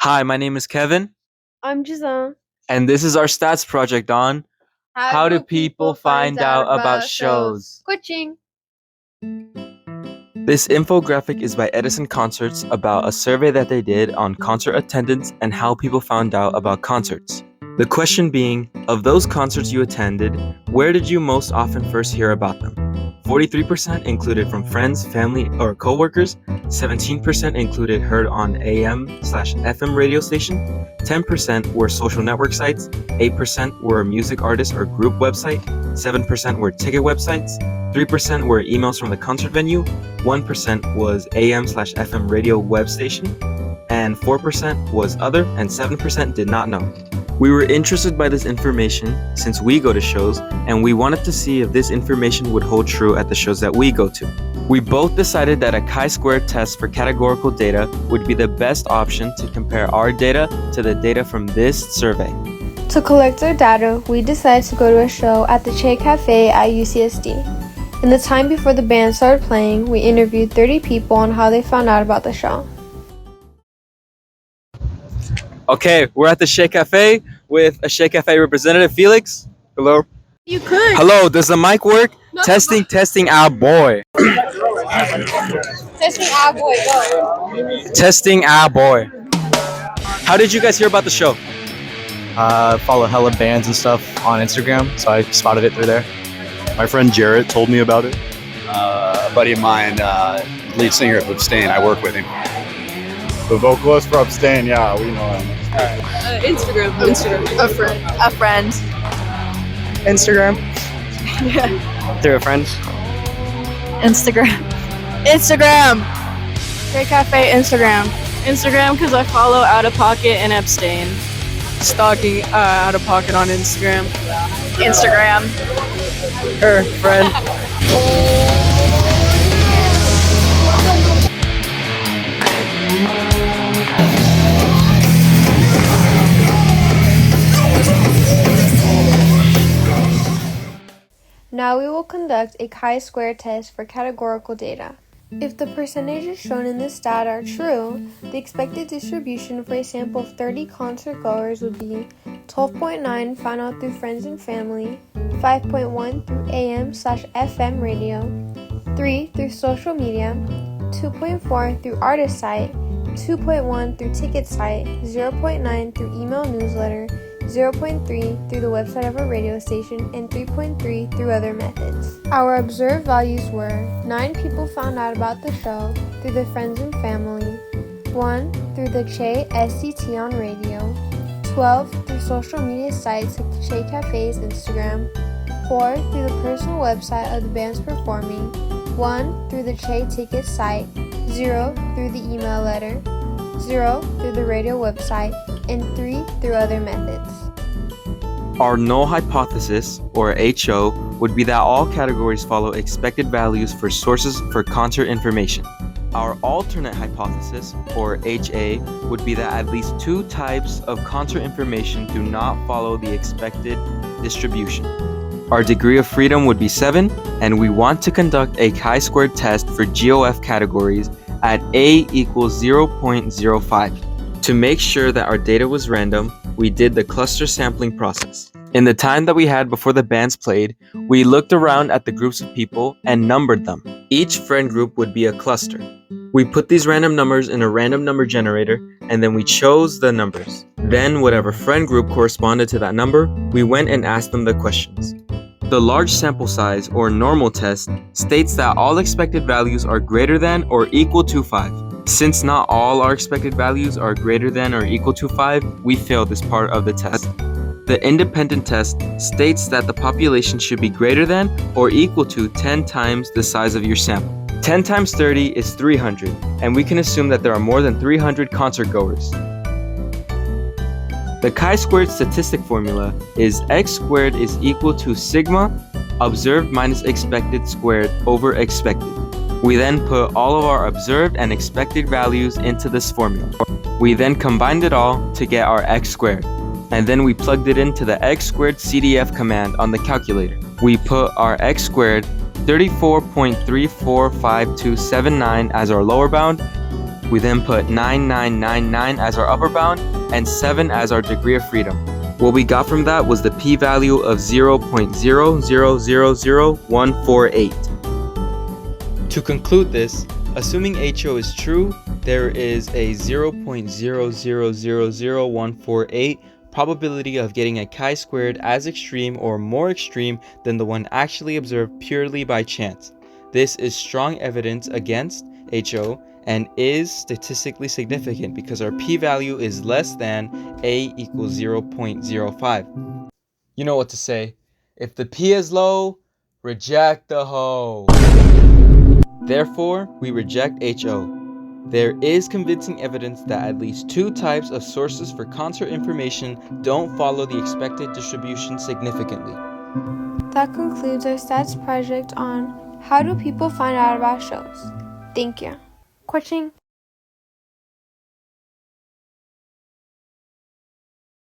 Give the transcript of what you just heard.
Hi, my name is Kevin, I'm Giselle. and this is our stats project on How do people find out about shows? Coaching. This infographic is by Edison Concerts about a survey that they did on concert attendance and how people found out about concerts. The question being, of those concerts you attended, where did you most often first hear about them? 43% included from friends, family, or coworkers. 17% included heard on AM/FM radio station. 10% were social network sites. 8% were music artist or group website. 7% were ticket websites. 3% were emails from the concert venue. 1% was AM/FM radio web station. And 4% was other, and 7% did not know. We were interested by this information since we go to shows, and we wanted to see if this information would hold true at the shows that we go to. We both decided that a chi-square test for categorical data would be the best option to compare our data to the data from this survey. To collect our data, we decided to go to a show at the Che Cafe at UCSD. In the time before the band started playing, we interviewed 30 people on how they found out about the show. Okay, we're at the Che Cafe with a Che Cafe representative, Felix. Hello. You could. Hello, does the mic work? No. Testing, our boy. Testing our boy, go. Testing, our boy. How did you guys hear about the show? Follow hella bands and stuff on Instagram, so I spotted it through there. My friend Jarrett told me about it. A buddy of mine, lead singer of Abstain, I work with him. The vocalist for Abstain, yeah, we know him. Instagram. A friend. Instagram. Yeah. Through a friend. Instagram. Che Cafe Instagram because I follow Out of Pocket and Abstain. Stalking Out of Pocket on Instagram. Her friend. Now we will conduct a chi-square test for categorical data. If the percentages shown in this data are true, the expected distribution for a sample of 30 concert goers would be 12.9 found out through friends and family, 5.1 through AM/FM radio, 3 through social media, 2.4 through artist site, 2.1 through ticket site, 0.9 through email newsletter, 0.3 through the website of a radio station, and 3.3 through other methods. Our observed values were 9 people found out about the show through their friends and family, 1 through the Che SCT on radio, 12 through social media sites like the Che Cafe's Instagram, 4 through the personal website of the bands performing, 1 through the Che ticket site, 0 through the email letter, 0 through the radio website, and 3 through other methods. Our null hypothesis, or HO, would be that all categories follow expected values for sources for concert information. Our alternate hypothesis, or HA, would be that at least 2 types of concert information do not follow the expected distribution. Our degree of freedom would be 7, and we want to conduct a chi-squared test for GOF categories at A equals 0.05. To make sure that our data was random, we did the cluster sampling process. In the time that we had before the bands played, we looked around at the groups of people and numbered them. Each friend group would be a cluster. We put these random numbers in a random number generator, and then we chose the numbers. Then, whatever friend group corresponded to that number, we went and asked them the questions. The large sample size, or normal test, states that all expected values are greater than or equal to 5. Since not all our expected values are greater than or equal to 5, we failed this part of the test. The independent test states that the population should be greater than or equal to 10 times the size of your sample. 10 times 30 is 300, and we can assume that there are more than 300 concert goers. The chi-squared statistic formula is x squared is equal to sigma observed minus expected squared over expected. We then put all of our observed and expected values into this formula. We then combined it all to get our x squared, and then we plugged it into the x squared CDF command on the calculator. We put our x squared 34.345279 as our lower bound We then put 9999 as our upper bound and 7 as our degree of freedom. What we got from that was the p-value of 0.0000148. To conclude this, assuming HO is true, there is a 0.0000148 probability of getting a chi-squared as extreme or more extreme than the one actually observed purely by chance. This is strong evidence against HO and is statistically significant because our p-value is less than a equals 0.05. You know what to say. If the p is low, reject the hoe. Therefore, we reject HO. There is convincing evidence that at least 2 types of sources for concert information don't follow the expected distribution significantly. That concludes our stats project on how do people find out about shows. Thank you. Coaching.